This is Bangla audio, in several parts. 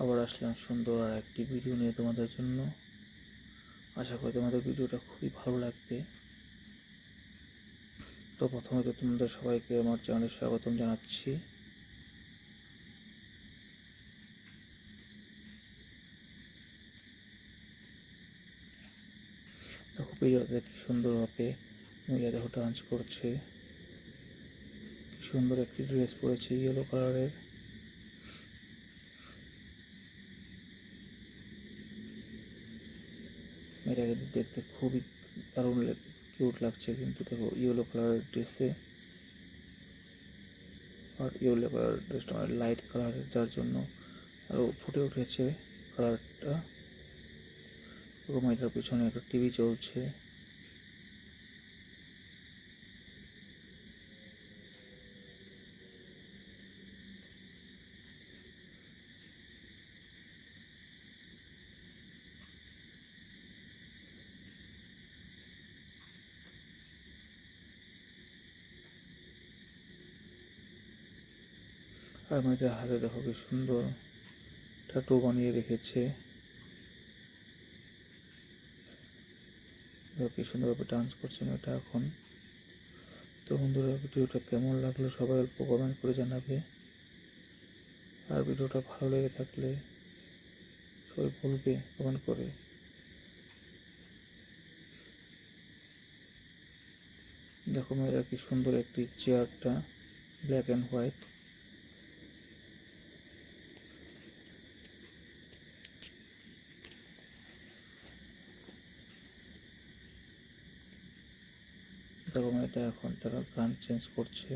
আবার আসলাম সুন্দর আর একটি ভিডিও নিয়ে তোমাদের জন্য। আশা করি তোমাদের ভিডিওটা খুবই ভালো লাগবে। তো প্রথমত তোমাদের সবাইকে আমার চ্যানেলে স্বাগতম জানাচ্ছি। দেখো ভিডিওতে কি সুন্দরভাবে মেয়েরা দেখো ডান্স করছে। কি সুন্দর একটি ড্রেস পরেছে ইয়েলো কালারের। মেয়েটাকে দেখতে খুবই দারুণ কিউট লাগছে, কিন্তু দেখো ইয়েলো কালারের ড্রেসে, আর ইয়েলো কালারের ড্রেসটা মানে লাইট কালারের, যার জন্য আরও ফুটে উঠেছে কালারটা। এবং এটার পিছনে একটা টিভি চলছে। আর মেয়েটার হাতে দেখো কি সুন্দর ট্যাটু বানিয়ে রেখেছে। দেখো কি সুন্দরভাবে ডান্স করছে মেয়েটা এখন। তো বন্ধুরা, ভিডিওটা কেমন লাগলো সবাই অল্প কমেন্ট করে জানাবে। আর ভিডিওটা ভালো লেগে থাকলে সবাই বলবে কমেন্ট করে। দেখো মেয়েরা কি সুন্দর একটি চেয়ারটা ব্ল্যাক অ্যান্ড হোয়াইট। দেখো মেয়েটা এখন তারা গান চেঞ্জ করছে।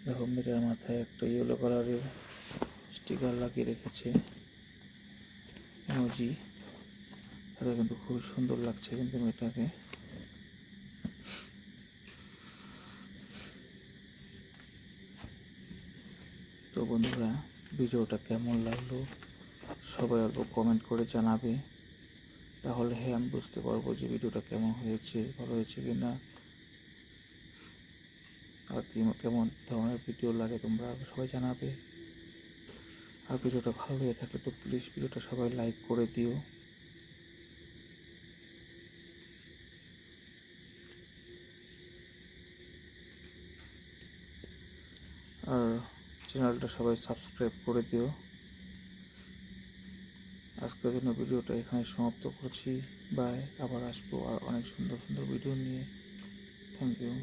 দেখো মেয়েটার মাথায় একটা ইয়েলো কালারের স্টিকার লাগিয়ে রেখেছে, ইমোজি। তাতে কিন্তু খুব সুন্দর লাগছে কিন্তু মেয়েটাকে। তো বন্ধুরা, ভিডিওটা কেমন লাগলো সবাই অল্প কমেন্ট করে জানাবে। তাহলে আমি বুঝতে পারবো যে ভিডিওটা কেমন হয়েছে, ভালো হয়েছে কি না, আর কেমন ধরনের ভিডিও লাগে তোমরা সবাই জানাবে। আর ভিডিওটা ভালো লেগে থাকলে তো প্লিজ ভিডিওটা সবাই লাইক করে দিও। আর চ্যানেলটা সবাই সাবস্ক্রাইব করে দিও। আজকের জন্য ভিডিওটা এখানে সমাপ্ত করছি। বাই, আবার আসবো আর অনেক সুন্দর সুন্দর ভিডিও নিয়ে। Thank you.